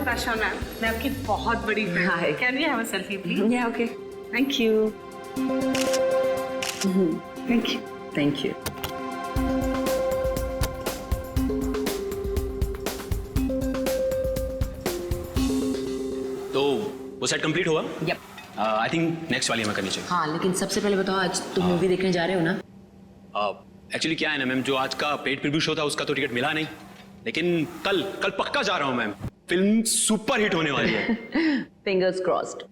Prashant ma'am, मैं आपकी बहुत बड़ी fan हूँ। Can we have a selfie, please? Yeah, okay. Thank you. Thank you. Thank you. तो वो सेट कंप्लीट हुआ? Yep. आई थिंक नेक्स्ट वाली हमें करनी चाहिए। हाँ, लेकिन सबसे पहले बताओ, आज तुम मूवी देखने जा रहे हो ना? एक्चुअली क्या है ना मैम, जो आज का पेड प्रीव्यू शो था उसका तो टिकट मिला नहीं, लेकिन कल पक्का जा रहा हूँ मैम। फिल्म सुपर हिट होने वाली है। Fingers crossed.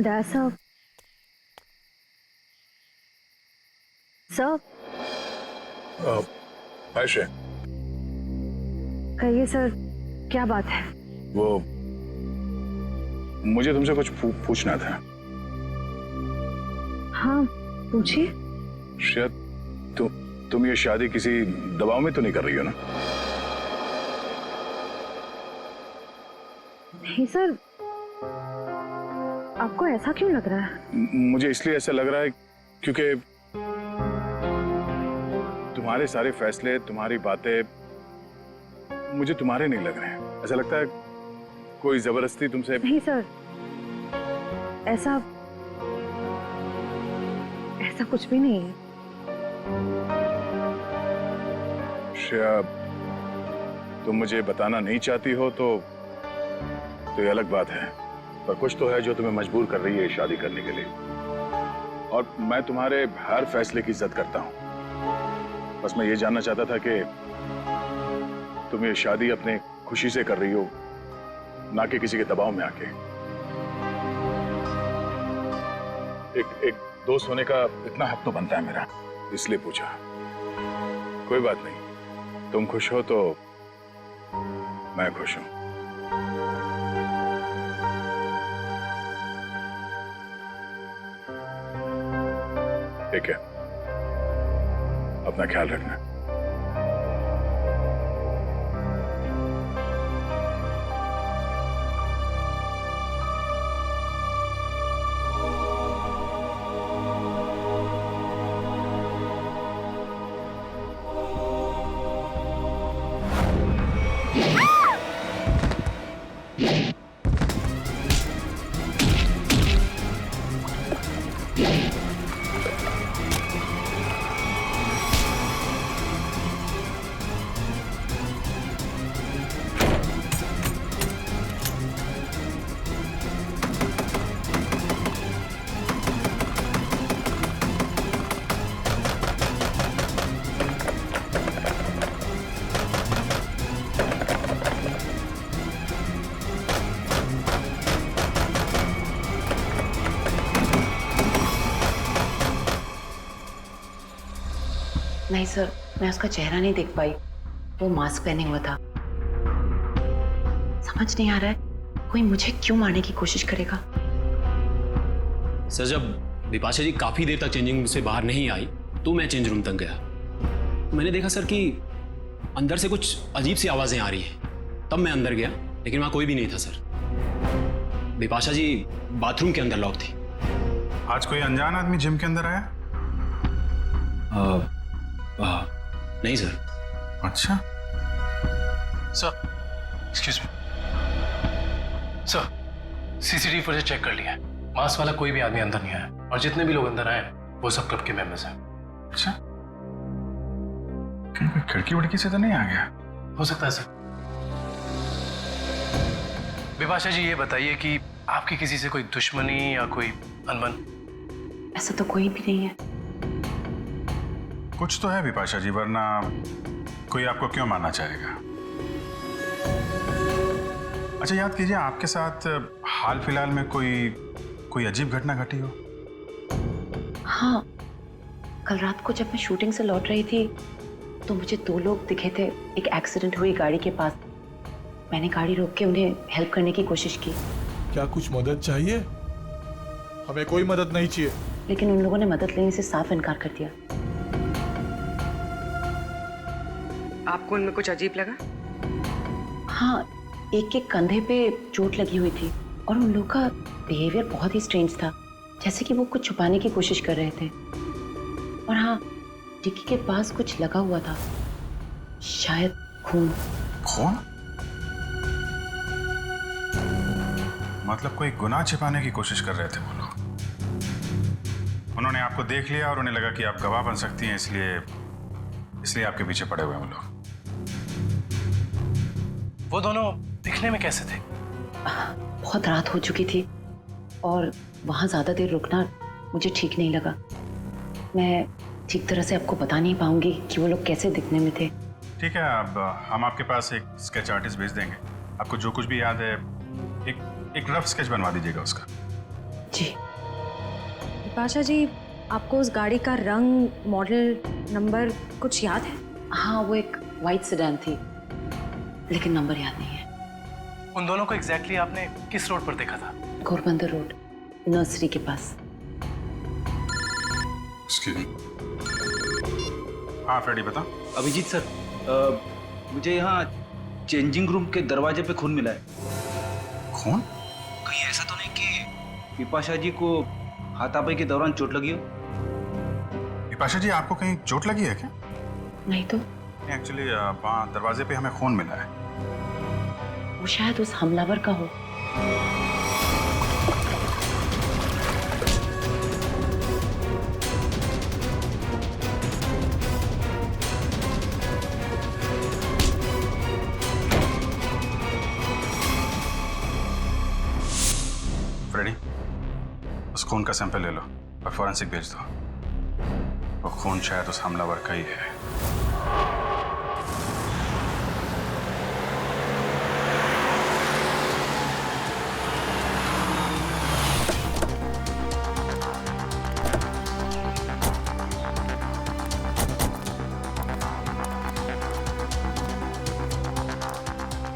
Dad, sir. Sir. Ayse, कहिए सर, क्या बात है? वो मुझे तुमसे कुछ पूछना था। हाँ, पूछिए। शायद तुम ये शादी किसी दबाव में तो नहीं कर रही हो ना? नहीं सर, आपको ऐसा क्यों लग रहा है? मुझे इसलिए ऐसा लग रहा है क्योंकि तुम्हारे सारे फैसले, तुम्हारी बातें मुझे तुम्हारे नहीं लग रहे हैं। ऐसा लगता है कोई जबरदस्ती तुमसे। नहीं सर, ऐसा कुछ भी नहीं है। श्रेया, तुम मुझे बताना नहीं चाहती हो तो ये अलग बात है, पर कुछ तो है जो तुम्हें मजबूर कर रही है शादी करने के लिए। और मैं तुम्हारे हर फैसले की इज्जत करता हूं। बस मैं ये जानना चाहता था कि तुम ये शादी अपने खुशी से कर रही हो, ना कि किसी के दबाव में आके। एक दोस्त होने का इतना हक तो बनता है मेरा, इसलिए पूछा। कोई बात नहीं, तुम खुश हो तो मैं खुश हूं। ठीक है, अपना ख्याल रखना। नहीं सर, मैं उसका चेहरा नहीं देख पाई। वो मास्क पहने हुआ था। समझ नहीं आ रहा है कोई मुझे क्यों मारने की कोशिश करेगा। सर, जब बिपाशा जी काफी देर तक चेंजिंग रूम से बाहर नहीं आई तो मैं चेंज रूम तक गया। मैंने देखा सर कि अंदर से कुछ अजीब सी आवाजें आ रही हैं। तब मैं अंदर गया, लेकिन वहां कोई भी नहीं था सर। बिपाशा जी बाथरूम के अंदर लॉक थी। आज कोई अनजान आदमी जिम के अंदर आया? नहीं सर। अच्छा sir, excuse me sir, CCTV footage check कर लिया है। मास्क वाला कोई भी आदमी अंदर नहीं आया, और जितने भी लोग अंदर आए वो सब क्लब के मेंबर्स हैं। अच्छा, कहीं कोई खिड़की उड़की से तो नहीं आ गया? हो सकता है सर। विपाशा जी, ये बताइए कि आपकी किसी से कोई दुश्मनी या कोई अनबन? ऐसा तो कोई भी नहीं है। कुछ तो है विपाशा जी, वरना कोई आपको क्यों मानना चाहेगा? अच्छा, याद कीजिए, आपके साथ हाल फिलहाल में कोई अजीब घटना घटी हो? हाँ, कल रात को जब मैं शूटिंग से लौट रही थी तो मुझे 2 लोग दिखे थे एक एक्सीडेंट हुई गाड़ी के पास। मैंने गाड़ी रोक के उन्हें हेल्प करने की कोशिश की। क्या कुछ मदद चाहिए? हमें कोई मदद नहीं चाहिए। लेकिन उन लोगों ने मदद लेने से साफ इनकार कर दिया। आपको उनमें कुछ अजीब लगा? हाँ, एक के कंधे पे चोट लगी हुई थी और उन लोगों का बिहेवियर बहुत ही स्ट्रेंज था, जैसे कि वो कुछ छुपाने की कोशिश कर रहे थे। और हाँ, डिक्की के पास कुछ लगा हुआ था, शायद खून। खून? मतलब कोई गुनाह छिपाने की कोशिश कर रहे थे वो लोग। उन्होंने आपको देख लिया और उन्हें लगा कि आप गवाह बन सकती हैं, इसलिए आपके पीछे पड़े हुए हैं वो लोग। वो दोनों दिखने में कैसे थे? बहुत रात हो चुकी थी और वहाँ ज्यादा देर रुकना मुझे ठीक नहीं लगा। मैं ठीक तरह से आपको बता नहीं पाऊंगी कि वो लोग कैसे दिखने में थे। ठीक है, अब हम आपके पास एक स्केच आर्टिस्ट भेज देंगे। आपको जो कुछ भी याद है एक रफ स्केच बनवा दीजिएगा उसका। जी। विपाशा जी, आपको उस गाड़ी का रंग, मॉडल, नंबर कुछ याद है? हाँ, वो एक वाइट सेडान थी, लेकिन नंबर याद नहीं है। उन दोनों को एग्जैक्टली आपने किस रोड पर देखा था? घोरबंदर रोड, नर्सरी के पास। Excuse me. हाँ फ्रेडी, बता। अभिजीत सर, मुझे यहाँ चेंजिंग रूम के दरवाजे पे खून मिला है। खून? कहीं ऐसा तो नहीं कि विपाशा जी को हाथापाई के दौरान चोट लगी हो? विपाशा जी, आपको कहीं चोट लगी है क्या? नहीं तो। एक्चुअली वहाँ दरवाजे पे हमें खून मिला है। वो शायद उस हमलावर का हो। फ्रेडी, उस खून का सैंपल ले लो और फॉरेंसिक भेज दो। वो खून शायद उस हमलावर का ही है।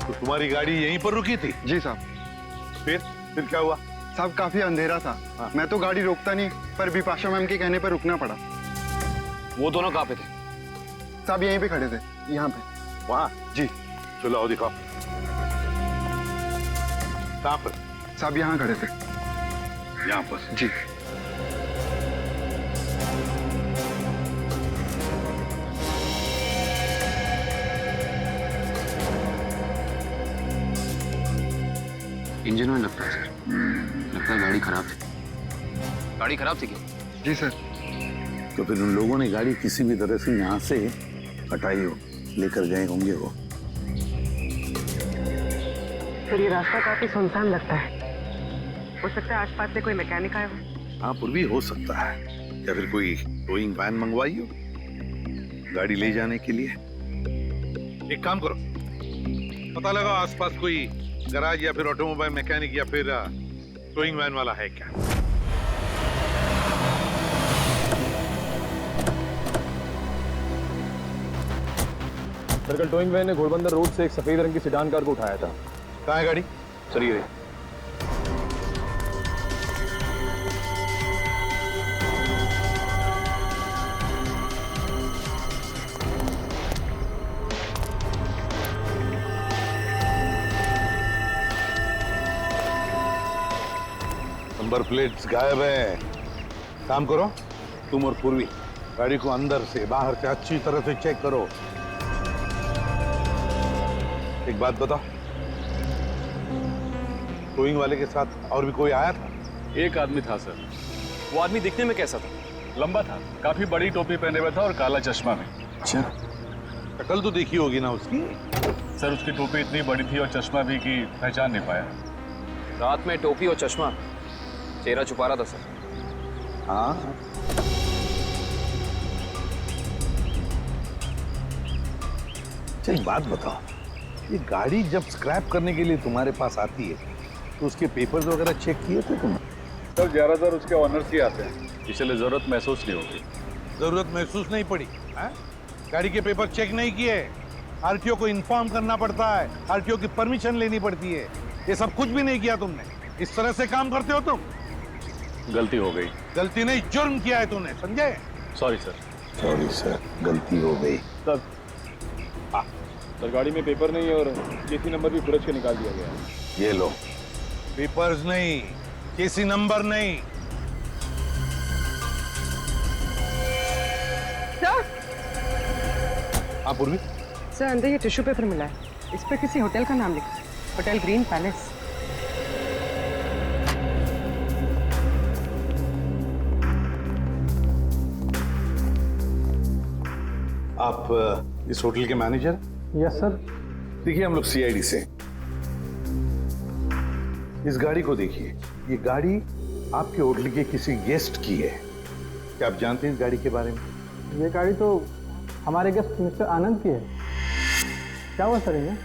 तो तुम्हारी गाड़ी यहीं पर रुकी थी? जी साहब। फिर क्या हुआ? साहब काफी अंधेरा था। हाँ। मैं तो गाड़ी रोकता नहीं, पर विपाशा मैम के कहने पर रुकना पड़ा। वो दोनों कहाँ पे थे? साहब यहीं पे खड़े थे, यहाँ पे। वहाँ? जी। चलो आओ दिखाओ। कहाँ पर? साहब यहाँ खड़े थे। यहाँ पर? जी। इंजन में लगता है सर। लगता है गाड़ी खराब थी। गाड़ी खराब थी क्या? जी सर। तो फिर उन लोगों ने गाड़ी किसी भी तरह से यहाँ से हटाई हो, लेकर गए होंगे वो। फिर ये रास्ता काफी सुनसान लगता है। हो सकता है आसपास से कोई मैकेनिक आया हो। हाँ, पर भी हो सकता है, या फिर कोई टोइंग वैन मंगवाई हो गाड़ी ले जाने के लिए। एक काम करो, पता लगाओ आसपास कोई गैराज या फिर ऑटोमोबाइल मैकेनिक या फिर टोइंग वैन वाला है क्या। सर्कल टोइंग वैन ने घोड़बंदर रोड से एक सफेद रंग की सेडान कार को उठाया था। कहाँ है गाड़ी? सर ये नंबर प्लेट्स गायब है। काम करो, तुम और पूर्वी गाड़ी को अंदर से बाहर से अच्छी तरह से चेक करो। एक बात बताओ, टोइंग वाले के साथ और भी कोई आया था? एक आदमी था सर। वो आदमी दिखने में कैसा था? लंबा था, काफी बड़ी टोपी पहने हुआ था और काला चश्मा भी। अच्छा, शक्ल तो देखी होगी ना उसकी। सर उसकी टोपी इतनी बड़ी थी और चश्मा भी कि पहचान नहीं पाया। रात में टोपी और चश्मा, चेहरा छुपा रहा था सर। हाँ, अच्छा एक बात बताओ, ये गाड़ी जब स्क्रैप करने के लिए तुम्हारे पास आती है तो उसके पेपर्स वगैरह चेक किए थे तुमने? सर ज्यादातर उसके ऑनर्स ही आते हैं, इसलिए जरूरत महसूस नहीं होगी। जरूरत महसूस नहीं पड़ी है? गाड़ी के पेपर चेक नहीं किए? आरटीओ को इन्फॉर्म करना पड़ता है, आरटीओ की परमिशन लेनी पड़ती है, ये सब कुछ भी नहीं किया तुमने। इस तरह से काम करते हो तुम? गलती हो गई। गलती नहीं, जुर्म किया है तूने, समझे? Sorry sir. सॉरी सर, गलती हो गई। सर सर गाड़ी में पेपर नहीं है और केसी नंबर भी फुरज के निकाल दिया गया है। ये लो, पेपर्स नहीं, केसी नंबर नहीं। सर हाँ पूर्वी, सर अंदर ये टिश्यू पेपर मिला है, इस पर किसी होटल का नाम लिखा है, होटल ग्रीन पैलेस। आप इस होटल के मैनेजर? Yes sir. देखिए हम लोग सीआईडी से। इस गाड़ी को देखिए, ये गाड़ी आपके होटल के किसी गेस्ट की है। क्या आप जानते हैं इस गाड़ी के बारे में? ये गाड़ी तो हमारे गेस्ट मिस्टर आनंद की है। क्या हुआ सर इन्हें?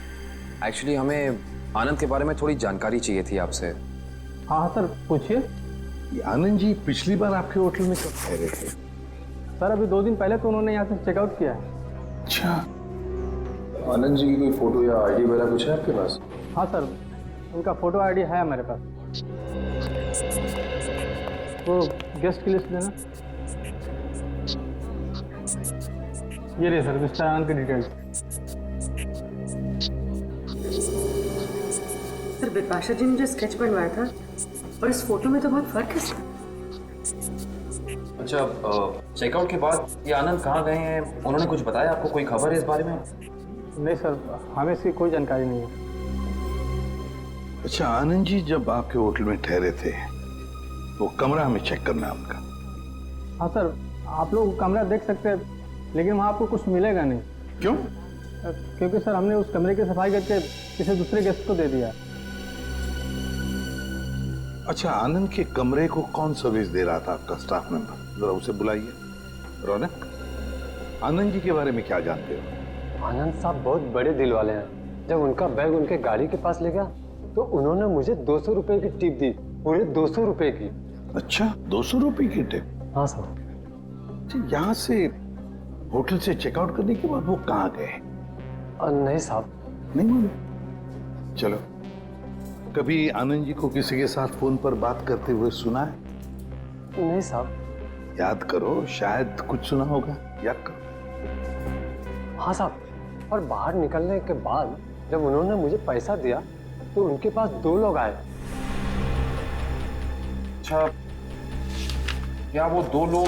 एक्चुअली हमें आनंद के बारे में थोड़ी जानकारी चाहिए थी आपसे। हाँ हाँ सर, पूछिए। ये आनंद जी पिछली बार आपके होटल में कब ठहरे थे? सर अभी 2 दिन पहले तो उन्होंने यहाँ से चेकआउट किया है। अच्छा, आनंद जी की कोई फोटो या आईडी वगैरह कुछ है आपके पास? हाँ सर, उनका फोटो आईडी है हमारे पास। वो गेस्ट की लिस्ट देना। ये रही सर मिस्टर आनंद की डिटेल्स। सर बिपाशा जी ने जो स्केच बनवाया था और इस फोटो में तो बहुत फर्क है सर। अच्छा, चेकआउट के बाद ये आनंद कहाँ गए हैं, उन्होंने कुछ बताया आपको? कोई खबर है इस बारे में? नहीं सर, हमें इसकी कोई जानकारी नहीं है। अच्छा आनंद जी जब आपके होटल में ठहरे थे वो कमरा हमें चेक करना है उनका। हाँ सर, आप लोग कमरा देख सकते हैं, लेकिन वहाँ आपको कुछ मिलेगा नहीं। क्यों? क्योंकि सर हमने उस कमरे की सफाई करके किसी दूसरे गेस्ट को दे दिया। अच्छा, आनंद के कमरे को कौन सर्विस दे रहा था आपका स्टाफ मेंबर? जरा उसे बुलाइए। रौनक, आनंद जी के बारे में क्या जानते हो? आनंद साहब बहुत बड़े दिल वाले हैं। जब उनका बैग उनके गाड़ी के पास ले गया तो उन्होंने मुझे 200 रुपए की टिप दी, पूरे 200 रुपए की। अच्छा, 200 रुपए की टिप? हाँ सर। यहाँ से होटल से चेकआउट करने के बाद वो कहाँ गए? नहीं साहब, नहीं मालूम। चलो, कभी आनंद जी को किसी के साथ फोन पर बात करते हुए सुना है? नहीं साहब। याद करो, शायद कुछ सुना होगा, याद करो। हाँ साहब, और बाहर निकलने के बाद जब उन्होंने मुझे पैसा दिया तो उनके पास 2 लोग आए। अच्छा, क्या वो 2 लोग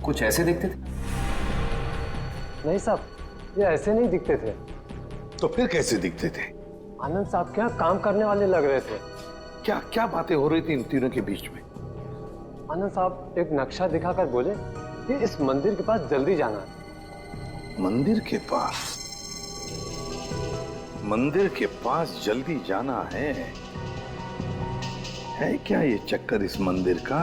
कुछ ऐसे दिखते थे? नहीं साहब, ये ऐसे नहीं दिखते थे। तो फिर कैसे दिखते थे? आनंद साहब के यहाँ काम करने वाले लग रहे थे। क्या क्या बातें हो रही थी इन तीनों के बीच में? आनंद साहब एक नक्शा दिखाकर बोले कि इस मंदिर के पास जल्दी जाना है। मंदिर के पास? मंदिर के पास जल्दी जाना है क्या ये चक्कर इस मंदिर का?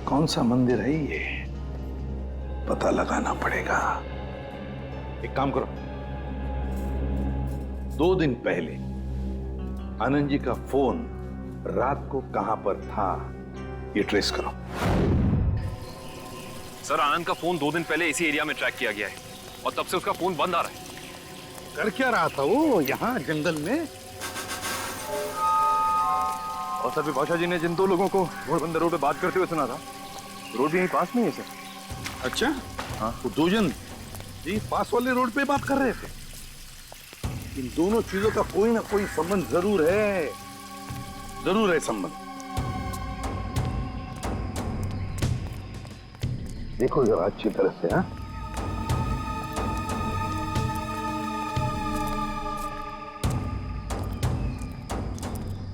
कौन सा मंदिर है ये? पता लगाना पड़ेगा। एक काम करो, 2 दिन पहले आनंद जी का फोन रात को कहां पर था ये ट्रेस करो। सर आनंद का फोन 2 दिन पहले इसी एरिया में ट्रैक किया गया है और तब से उसका फोन बंद आ रहा है। कर क्या रहा था वो यहाँ जंगल में? और सर बिपाशा जी ने जिन 2 लोगों को घोड़बंदर रोड पे बात करते हुए सुना था, रोड भी यहीं पास में है सर। अच्छा, हाँ, वो 2 जन जी पास वाले रोड पे बात कर रहे थे। इन दोनों चीजों का कोई ना कोई संबंध जरूर है, जरूर है संबंध। देखो जरा अच्छी तरह से। हाँ,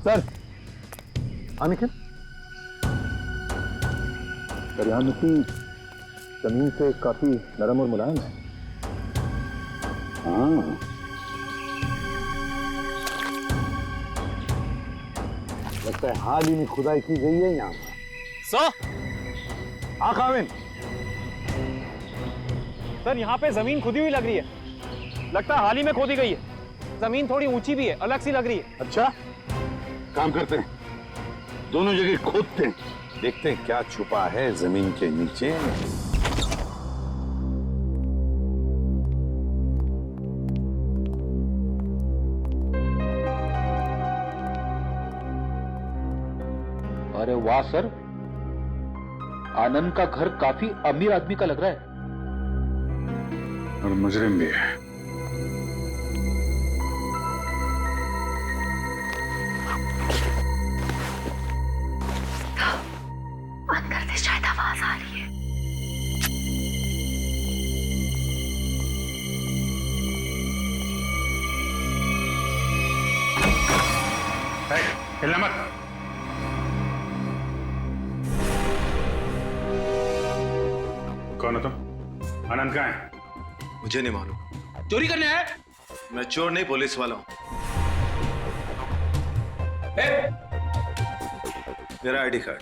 सर निखिल, पर यहाँ मिट्टी जमीन से काफी नरम और मुलायम है। हाँ, लगता है हाल ही में खुदाई की गई है यहाँ पर। आकाविन सर, यहाँ पे जमीन खुदी हुई लग रही है। लगता है हाल ही में खोदी गई है। जमीन थोड़ी ऊंची भी है, अलग सी लग रही है। अच्छा, काम करते हैं, दोनों जगह खोदते हैं, देखते हैं क्या छुपा है जमीन के नीचे। अरे वाह सर, आनंद का घर काफी अमीर आदमी का लग रहा है। और मुजरिम भी है। अंदर से शायद आवाज आ रही है। हिलना मत। कौन हो तुम? आनंद कहाँ है? मुझे नहीं मालूम। चोरी करने आए? मैं चोर नहीं, पुलिस वाला हूं। मेरा आईडी कार्ड।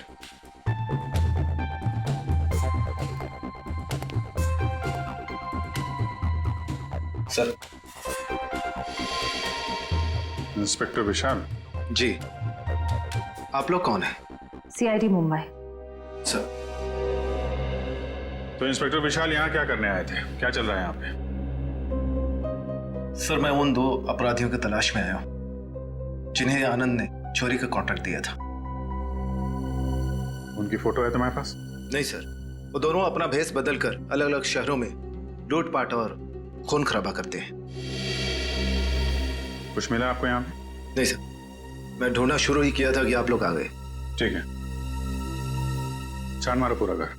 सर। इंस्पेक्टर विशाल। जी, आप लोग कौन हैं? CID मुंबई। सर, तो इंस्पेक्टर विशाल यहाँ क्या करने आए थे? क्या चल रहा है यहाँ पे? सर मैं उन 2 अपराधियों की तलाश में आया हूं जिन्हें आनंद ने चोरी का कॉन्ट्रैक्ट दिया था। उनकी फोटो है तुम्हारे पास? नहीं सर, वो दोनों अपना भेष बदलकर अलग अलग शहरों में लूटपाट और खून खराबा करते हैं। कुछ मिला आपको यहाँ पे? नहीं सर, मैं ढूंढना शुरू ही किया था कि आप लोग आ गए। ठीक है, छान मारो पूरा घर।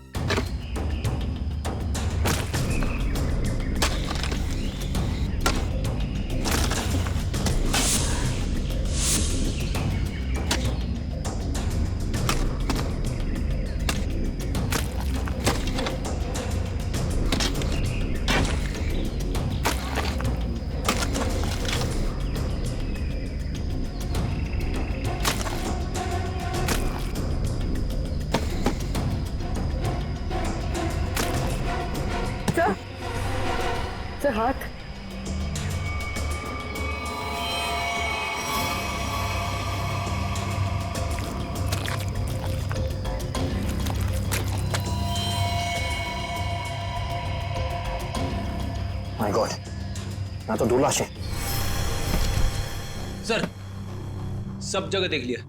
हाथ माय गॉड, ना तो 2 लाशें। सर, सब जगह देख लिया,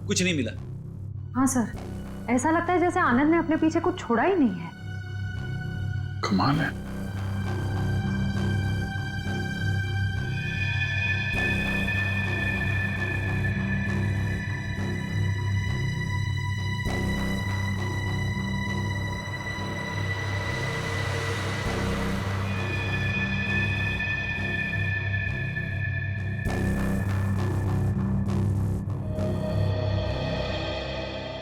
कुछ नहीं मिला। हाँ सर, ऐसा लगता है जैसे आनंद ने अपने पीछे कुछ छोड़ा ही नहीं है। कमाल है।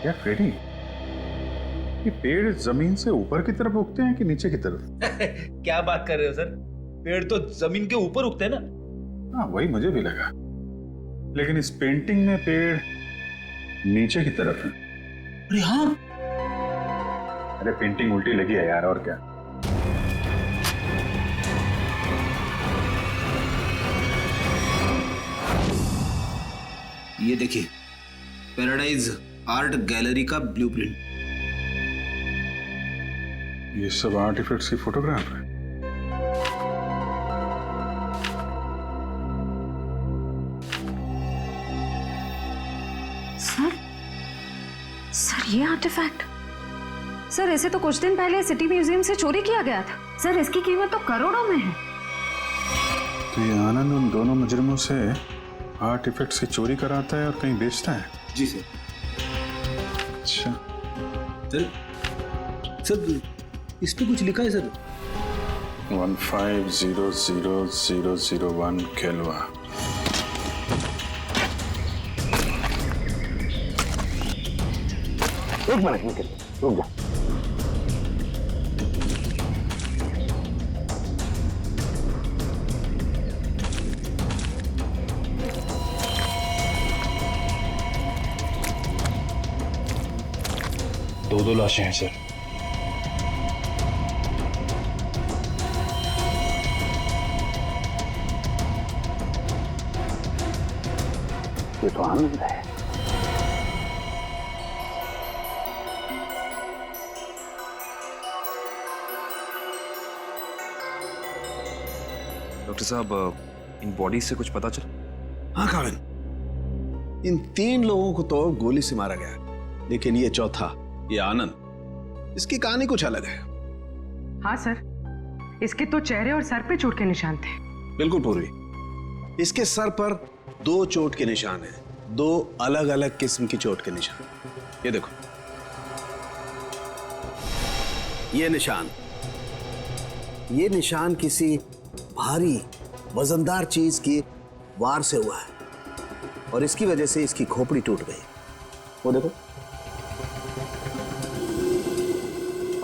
क्या फेरी, ये पेड़ जमीन से ऊपर की तरफ उगते हैं कि नीचे की तरफ? क्या बात कर रहे हो सर, पेड़ तो जमीन के ऊपर उगते हैं ना। हाँ, वही मुझे भी लगा, लेकिन इस पेंटिंग में पेड़ नीचे की तरफ है। अरे हाँ, अरे पेंटिंग उल्टी लगी है यार, और क्या। ये देखिए, पैराडाइज आर्ट गैलरी का ब्लूप्रिंट। ये सब आर्टिफैक्ट्स की फोटोग्राफ है। सर ये आर्टिफैक्ट, सर इसे तो कुछ दिन पहले सिटी म्यूजियम से चोरी किया गया था। सर इसकी कीमत तो करोड़ों में है। तो ये आनंद उन दोनों मुजरिमों से आर्टिफैक्ट्स की चोरी कराता है और कहीं बेचता है? जी सर। अच्छा सर, इस पे कुछ लिखा है सर। 150001 केल्वा। एक मिनट रुक जा। 2 लाशें हैं सर। ये तो आनंद है। डॉक्टर साहब, इन बॉडी से कुछ पता चला? हाँ काविन, इन 3 लोगों को तो गोली से मारा गया, लेकिन ये चौथा, ये आनंद, इसकी कहानी कुछ अलग है। हाँ सर, इसके तो चेहरे और सर पे चोट के निशान थे। बिल्कुल पूर्वी, इसके सर पर 2 चोट के निशान हैं, 2 अलग अलग किस्म की चोट के निशान। ये देखो, ये निशान किसी भारी वजनदार चीज की वार से हुआ है और इसकी वजह से इसकी खोपड़ी टूट गई। वो देखो।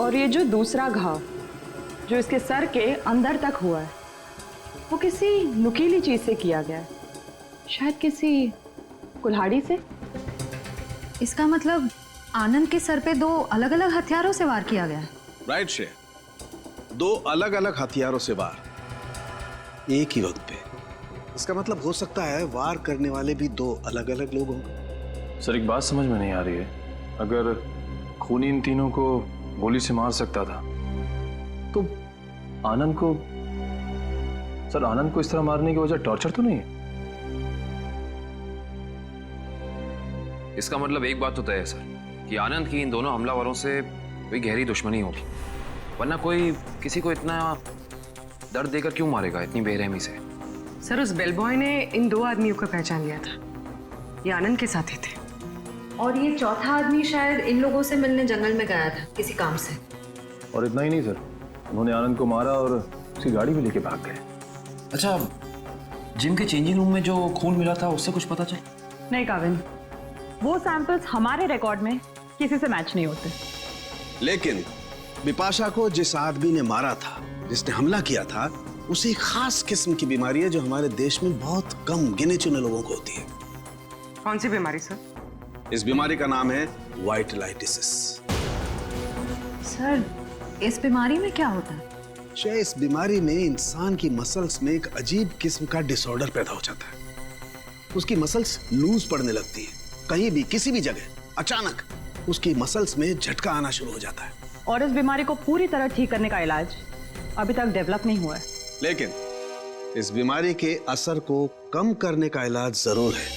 और ये जो दूसरा घाव जो इसके सर के अंदर तक हुआ है, वो किसी नुकीली चीज से किया गया है, शायद किसी कुल्हाड़ी से। इसका मतलब आनंद के सर पे 2 अलग अलग हथियारों से वार किया गया है। राइट श्रेया, 2 अलग अलग हथियारों से वार एक ही वक्त पे। इसका मतलब हो सकता है वार करने वाले भी 2 अलग अलग लोग होंगे। सर एक बात समझ में नहीं आ रही है, अगर खूनी इन तीनों को गोली से मार सकता था तो आनंद को, सर आनंद को इस तरह मारने की वजह टॉर्चर तो नहीं है? इसका मतलब एक बात तो तय है सर कि आनंद की इन दोनों हमलावरों से कोई गहरी दुश्मनी होगी, वरना कोई किसी को इतना दर्द देकर क्यों मारेगा इतनी बेरहमी से? सर उस बेलबॉय ने इन 2 आदमियों को पहचान लिया था, ये आनंद के साथी थे। और ये चौथा आदमी शायद इन लोगों से मिलने जंगल में गया था किसी काम से। और इतना ही नहीं सर, उन्होंने आनंद को मारा और उसकी गाड़ी भी लेके भाग गए। अच्छा, जिम के चेंजिंग रूम में जो खून मिला था उससे कुछ पता चला? नहीं काविन, वो सैंपल्स हमारे रिकॉर्ड में किसी से मैच नहीं होते। लेकिन बिपाशा को जिस आदमी ने मारा था, जिसने हमला किया था, उसे एक खास किस्म की बीमारी है जो हमारे देश में बहुत कम गिने चुने लोगों को होती है। कौन सी बीमारी सर? इस बीमारी का नाम है वाइटलाइटिसिस। सर इस बीमारी में क्या होता है? इस बीमारी में इंसान की मसल्स में एक अजीब किस्म का डिसऑर्डर पैदा हो जाता है। उसकी मसल्स लूज पड़ने लगती है, कहीं भी किसी भी जगह अचानक उसकी मसल्स में झटका आना शुरू हो जाता है। और इस बीमारी को पूरी तरह ठीक करने का इलाज अभी तक डेवलप नहीं हुआ है। लेकिन इस बीमारी के असर को कम करने का इलाज जरूर है,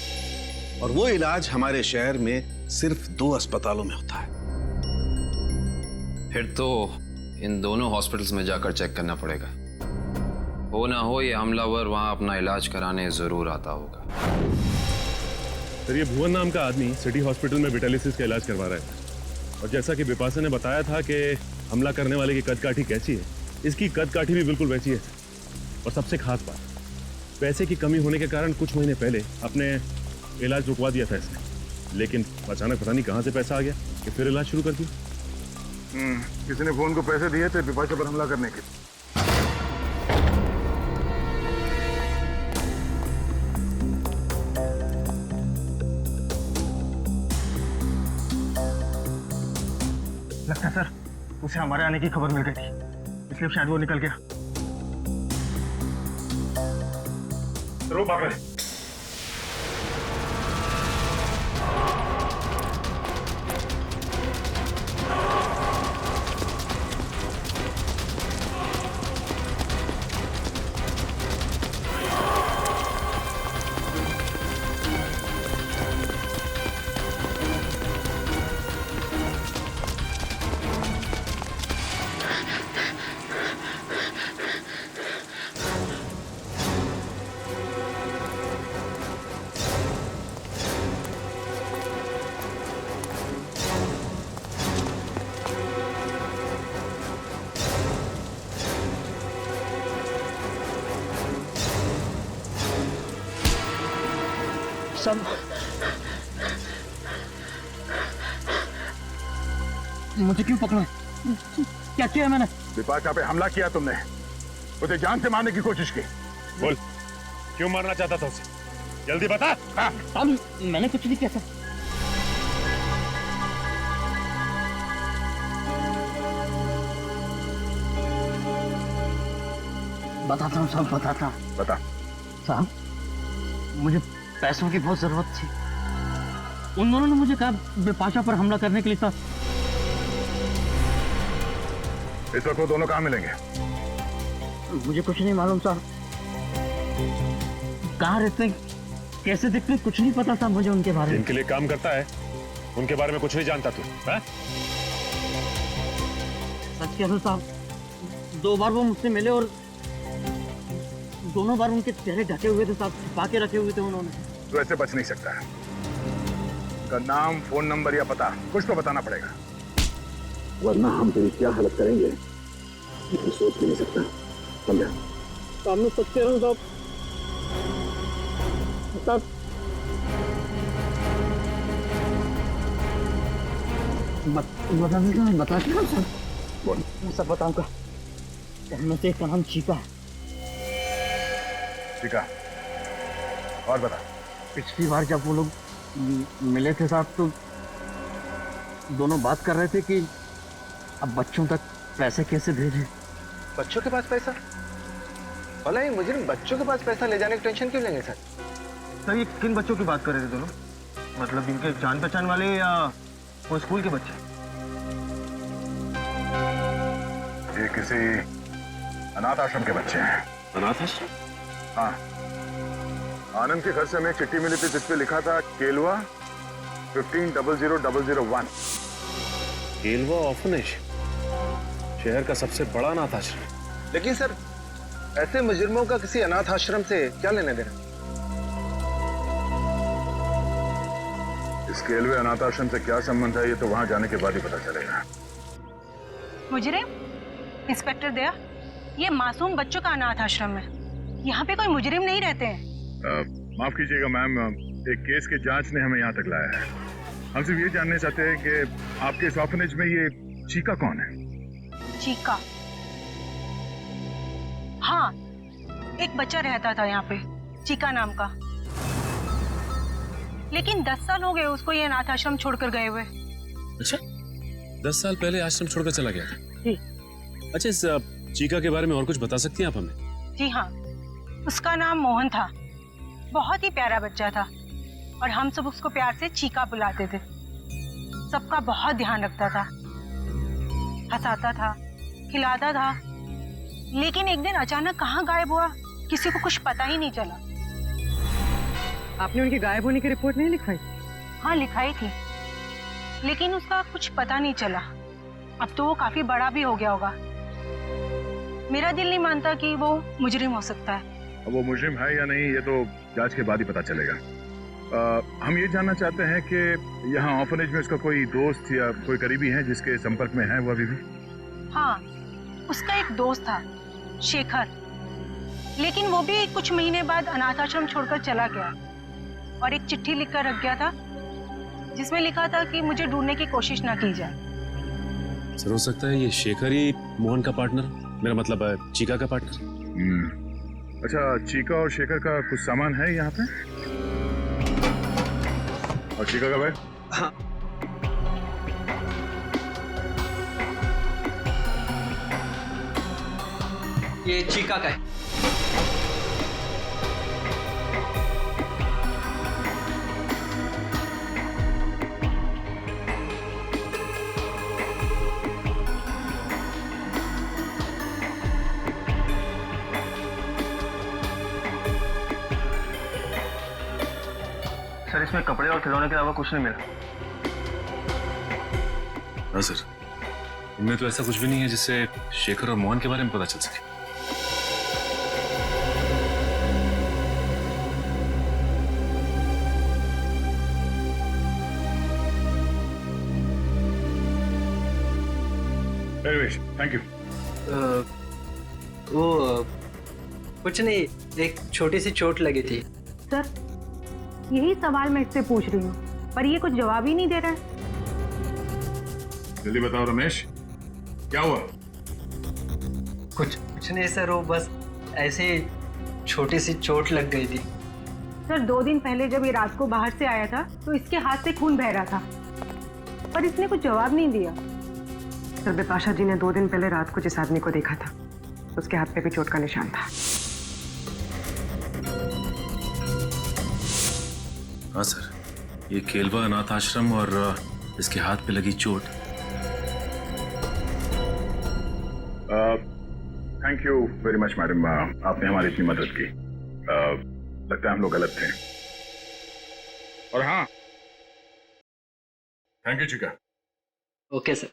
और वो इलाज हमारे शहर में सिर्फ 2 अस्पतालों में होता है। फिर तो इन दोनों हॉस्पिटल्स में जाकर चेक करना पड़ेगा। हो ना हो ये हमलावर वहां अपना इलाज कराने जरूर आता होगा। सर ये भुवन नाम का आदमी सिटी हॉस्पिटल में विटालिसिस का इलाज करवा रहा है, और जैसा कि बिपाशा ने बताया था कि हमला करने वाले की कदकाठी कैसी है, इसकी कदकाठी भी बिल्कुल वैसी है। और सबसे खास बात, पैसे की कमी होने के कारण कुछ महीने पहले अपने इलाज रुकवा दिया था इसने, लेकिन अचानक पता नहीं कहाँ से पैसा आ गया कि फिर इलाज शुरू कर दिया। किसी ने फोन को पैसे दिए थे बिपाशा पर हमला करने के। लगता है सर उसे हमारे आने की खबर मिल गई थी, इसलिए शायद वो निकल गया। रो पागल। सब मुझे क्यों पकड़ा? क्या किया मैंने? बिपाशा पे हमला किया तुमने, उसे जान से मारने की कोशिश की। बोल, क्यों मारना चाहता था उसे? जल्दी बता। मैंने कुछ नहीं किया सर। बताता हूँ साहब, बताता हूँ। बता। साहब, मुझे पैसों की बहुत जरूरत थी। उन दोनों ने मुझे कहा बिपाशा पर हमला करने के लिए था। इस वक्त वो दोनों कहाँ मिलेंगे? मुझे कुछ नहीं मालूम साहब, कहाँ रहते हैं, कैसे दिखते हैं, कुछ नहीं पता था मुझे उनके बारे में। इनके लिए काम करता है, उनके बारे में कुछ नहीं जानता तू? सच कह रहा हूं साहब, 2 बार वो मुझसे मिले और दोनों बार उनके चेहरे ढके हुए थे साहब, छिपा के रखे हुए थे उन्होंने। तू ऐसे बच नहीं सकता है। का नाम, फोन नंबर या पता कुछ तो बताना पड़ेगा, वरना हम तेरी क्या हालत करेंगे ये सोच भी नहीं सकता। समझा? सामने सच कह रहा हूँ साहब। साहब, बता साहब, मैं सब बताऊंगा। उनमें से एक का नाम चीका है। चीका? और बता। पिछली बार जब वो लोग मिले थे साहब, तो दोनों बात कर रहे थे कि अब बच्चों तक पैसे कैसे भेजें। बच्चों के पास पैसा? भला ये मुजरिम बच्चों के पास पैसा ले जाने की टेंशन क्यों लेंगे सर? सर, ये किन बच्चों की बात कर रहे थे दोनों? मतलब इनके जान पहचान वाले या वो स्कूल के बच्चे? ये किसी अनाथ आश्रम के बच्चे हैं। अनाथ आश्रम? हाँ, आनंद के घर से हमें एक चिट्ठी मिली थी जिसपे लिखा था केलवा 150001। केलवा ऑर्फनेज, शहर का सबसे बड़ा अनाथ आश्रम। लेकिन सर, ऐसे मुजरिमों का किसी अनाथ आश्रम से क्या लेने देना? इस केलवे अनाथ आश्रम से क्या संबंध है ये तो वहां जाने के बाद ही पता चलेगा। मुजरिम? इंस्पेक्टर दया, ये मासूम बच्चों का अनाथ आश्रम है, यहाँ पे कोई मुजरिम नहीं रहते हैं। माफ कीजिएगा मैम, एक केस की जांच ने हमें यहाँ तक लाया है। हम सिर्फ ये जानना चाहते हैं कि आपके इस ऑर्फनेज में ये चीका कौन है? चीका? हाँ, एक बच्चा रहता था यहाँ पे, चीका नाम का। लेकिन 10 साल हो गए उसको ये अनाथ आश्रम छोड़कर गए हुए। अच्छा, 10 साल पहले आश्रम छोड़कर चला गया था? जी। अच्छा, इस चीका के बारे में और कुछ बता सकती हैं आप हमें? जी हाँ, उसका नाम मोहन था, बहुत ही प्यारा बच्चा था और हम सब उसको प्यार से चीका बुलाते थे। सबका बहुत ध्यान रखता था, हंसाता था, खिलाता था। लेकिन एक दिन अचानक कहाँ गायब हुआ, किसी को कुछ पता ही नहीं चला। आपने उनके गायब होने की रिपोर्ट नहीं लिखवाई? हाँ, लिखाई थी, लेकिन उसका कुछ पता नहीं चला। अब तो वो काफी बड़ा भी हो गया होगा। मेरा दिल नहीं मानता कि वो मुजरिम हो सकता है। अब वो मुजरिम है या नहीं ये तो जांच के बाद ही पता चलेगा। हम ये जानना चाहते हैं कि यहाँ ऑर्फनेज में उसका कोई दोस्त या कोई करीबी है जिसके संपर्क में है वो अभी भी? हाँ, उसका एक दोस्त था, शेखर, लेकिन वो भी कुछ महीने बाद अनाथ आश्रम छोड़कर चला गया और एक चिट्ठी लिखकर रख गया था जिसमें लिखा था कि मुझे ढूंढने की कोशिश ना की जाए। सर, हो सकता है ये शेखर ही मोहन का पार्टनर, मेरा मतलब है चीका का पार्टनर। अच्छा, चीका और शेखर का कुछ सामान है यहाँ पे? और चीका का बैग? हाँ। ये चीका का है। सर, इसमें कपड़े और खिलौने के अलावा कुछ नहीं मिला। हाँ सर, इनमें तो ऐसा कुछ भी नहीं है जिससे शेखर और मोहन के बारे में पता चल सके। Thank you. वो कुछ नहीं, एक छोटी सी चोट लगी थी। सर, यही सवाल मैं इससे पूछ रही हूँ, पर ये कुछ जवाब ही नहीं दे रहा है। जल्दी बताओ रमेश, क्या हुआ? कुछ नहीं सर, वो बस ऐसे छोटी सी चोट लग गई थी। सर, 2 दिन पहले जब ये रात को बाहर से आया था तो इसके हाथ से खून बह रहा था, पर इसने कुछ जवाब नहीं दिया। सर, बिपाशा जी ने 2 दिन पहले रात को जिस आदमी को देखा था उसके हाथ पे भी चोट का निशान था। हाँ सर, ये केलवा अनाथ आश्रम और इसके हाथ पे लगी चोट। Thank you very much madam, आपने हमारी इतनी मदद की। लगता है हम लोग गलत थे। और हाँ, थैंक यू चिका। Okay sir.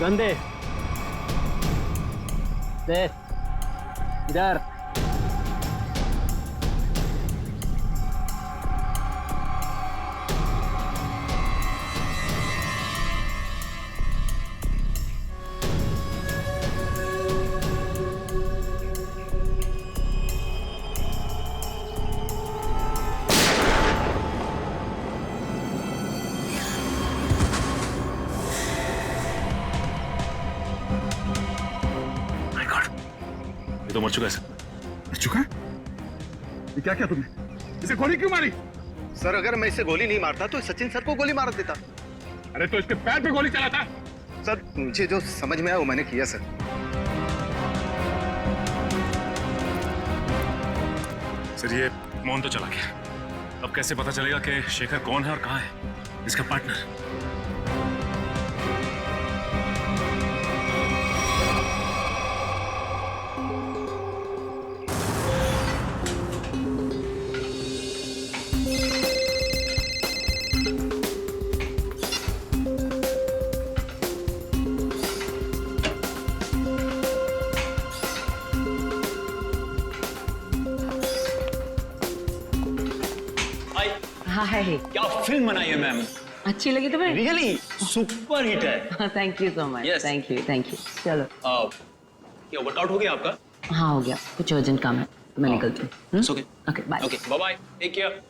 गंदे दे इधर। ये तो मर चुका है सर। मर चुका है? ये क्या किया तुमने? इसे गोली क्यों मारी? सर अगर मैं इसे गोली नहीं मारता तो सचिन सर को गोली मार देता। अरे तो इसके पैर पे गोली चलाता। सर मुझे जो समझ में आया वो मैंने किया सर। सर ये मोहन तो चला गया, अब कैसे पता चलेगा कि शेखर कौन है और कहाँ है इसका पार्टनर? हाय। क्या फिल्म बनाई है मैम? अच्छी लगी तुम्हें? रियली सुपर हिट है। Thank you so much. Thank you. चलो ये वर्कआउट हो गया आपका? हाँ हो गया, कुछ अर्जेंट काम है तो मैं निकलती हूँ। Okay okay bye. Okay bye bye, take care.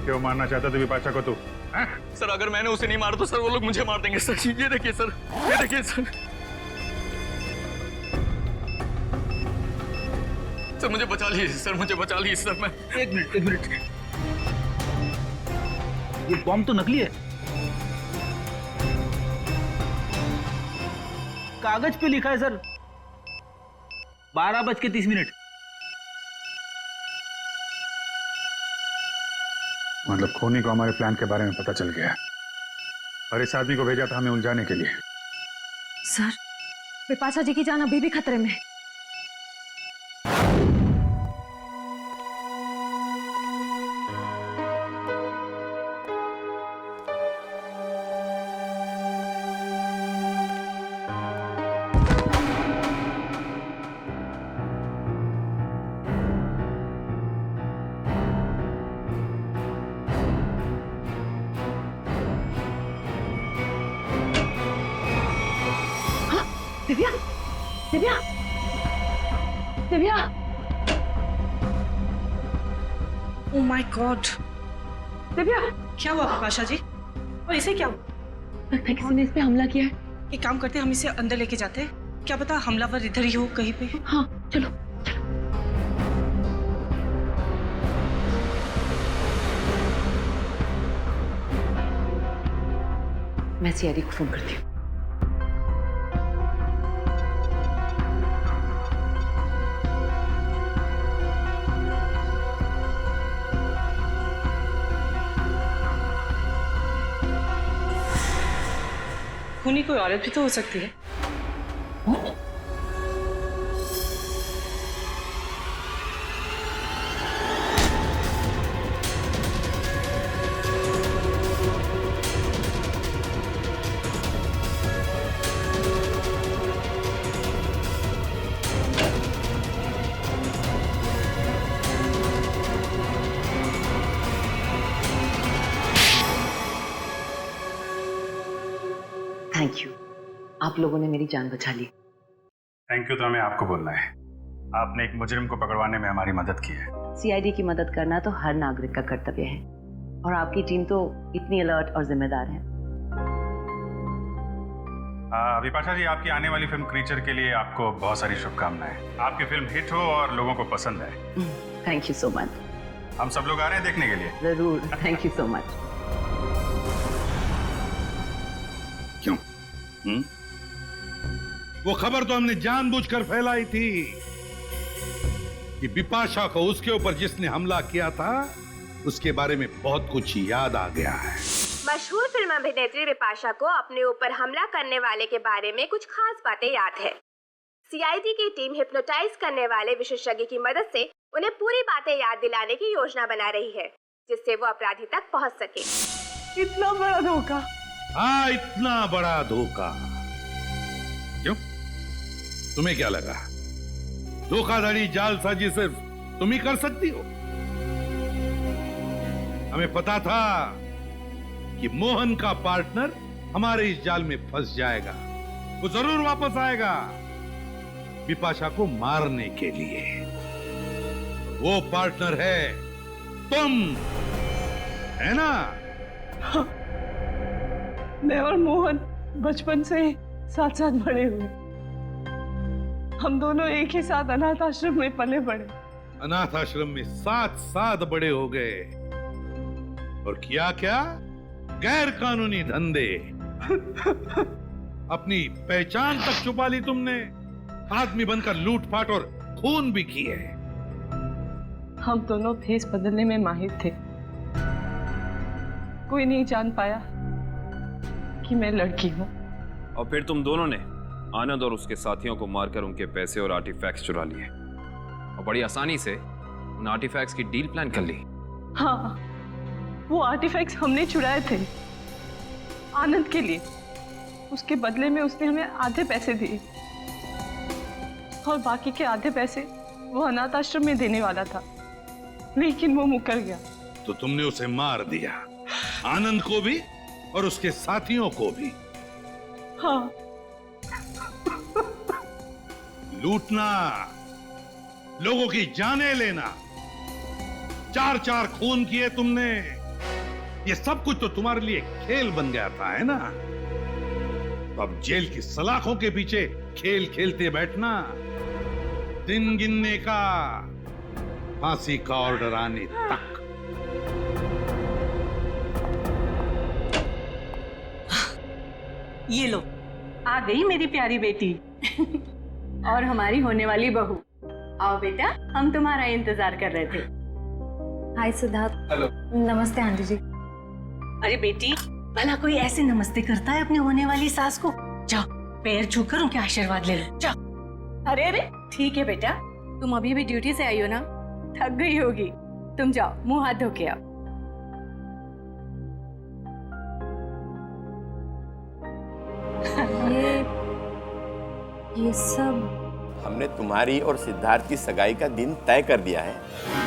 क्यों मारना चाहता था बिपाशा को तू? सर अगर मैंने उसे नहीं मारा तो सर वो लोग मुझे मार देंगे सर। ये देखिए सर, ये देखिए सर। सर मुझे बचा लीजिए सर, मुझे बचा लीजिए सर। मैं एक मिनट। ये बॉम्ब तो नकली है। कागज पे लिखा है सर 12:30। मतलब खूनी को हमारे प्लान के बारे में पता चल गया और इस आदमी को भेजा था हमें उलझाने के लिए। सर, बिपाशा जी की जान अभी भी खतरे में है। Divya, Divya, Divya. Oh my God, Divya, क्या हुआ बिपाशा जी? और इसे क्या हुआ? किसी ने इस पे हमला किया है। एक काम करते हैं, हम इसे अंदर लेके जाते हैं। क्या पता हमलावर इधर ही हो कहीं पे। हाँ चलो। मैं सीआईडी को फोन करती हूँ। खूनी कोई औरत भी तो हो सकती है। थैंक यू, आप लोगों ने मेरी जान बचा ली। थैंक यू तो हमें आपको बोलना है। आपने एक मुजरिम को पकड़वाने में हमारी मदद की है। सीआईडी की मदद करना तो हर नागरिक का कर्तव्य है और आपकी टीम तो इतनी अलर्ट और जिम्मेदार है। बिपाशा जी, आपकी आने वाली फिल्म क्रीचर के लिए आपको बहुत सारी शुभकामनाएं। आपकी फिल्म हिट हो और लोगों को पसंद आए। Thank you so much. हम सब लोग आ रहे हैं देखने के लिए। जरूर, थैंक यू सो मच। क्यों? वो खबर तो हमने जानबूझकर फैलाई थी कि बिपाशा को उसके ऊपर जिसने हमला किया था उसके बारे में बहुत कुछ याद आ गया है। मशहूर फिल्म अभिनेत्री बिपाशा को अपने ऊपर हमला करने वाले के बारे में कुछ खास बातें याद है। सीआईडी की टीम हिप्नोटाइज करने वाले विशेषज्ञ की मदद से उन्हें पूरी बातें याद दिलाने की योजना बना रही है, जिससे वो अपराधी तक पहुंच सके। इतना बड़ा धोखा। हाँ, इतना बड़ा धोखा। क्यों? तुम्हें क्या लगा धोखाधड़ी जालसाजी सिर्फ तुम ही कर सकती हो? हमें पता था कि मोहन का पार्टनर हमारे इस जाल में फंस जाएगा। वो जरूर वापस आएगा बिपाशा को मारने के लिए। वो पार्टनर है तुम, है ना? हाँ, मैं और मोहन बचपन से साथ साथ बड़े हुए। हम दोनों एक ही साथ अनाथ आश्रम में पले बड़े। अनाथ आश्रम में साथ साथ बड़े हो गए और किया क्या? गैर कानूनी धंधे। अपनी पहचान तक छुपा ली तुमने। आदमी बनकर लूटपाट और खून भी किए। हम दोनों भेस बदलने में माहिर थे। कोई नहीं जान पाया कि मैं लड़की हूं। और फिर तुम दोनों ने आनंद और उसके साथियों को मारकर उनके पैसे और आर्टिफैक्ट्स चुरा लिए और बड़ी आसानी से उन आर्टिफैक्ट्स की डील प्लान कर ली। हाँ, वो आर्टिफैक्ट्स हमने चुराए थे आनंद के लिए। उसके बदले में उसने हमें आधे पैसे दिए और बाकी के आधे पैसे वो अनाथ आश्रम में देने वाला था, लेकिन वो मुकर गया। तो तुमने उसे मार दिया, आनंद को भी और उसके साथियों को भी। हाँ। लूटना, लोगों की जानें लेना, 4-4 खून किए तुमने। ये सब कुछ तो तुम्हारे लिए खेल बन गया था, है ना? तो अब जेल की सलाखों के पीछे खेल खेलते बैठना, दिन गिनने का, फांसी का ऑर्डर आने तक। ये लो, आ गई मेरी प्यारी बेटी और हमारी होने वाली बहू। आओ बेटा, हम तुम्हारा इंतजार कर रहे थे। हाय सिद्धार्थ। हेलो। नमस्ते आंटी जी। अरे बेटी, भला कोई ऐसे नमस्ते करता है अपने होने वाली सास को? जाओ, पैर छूकर उनके आशीर्वाद ले लो, जाओ। अरे अरे, ठीक है बेटा, तुम अभी भी ड्यूटी से आई हो ना, थक गई होगी। तुम जाओ, मुंह हाथ धो के आओ। ये सब हमने तुम्हारी और सिद्धार्थ की सगाई का दिन तय कर दिया है।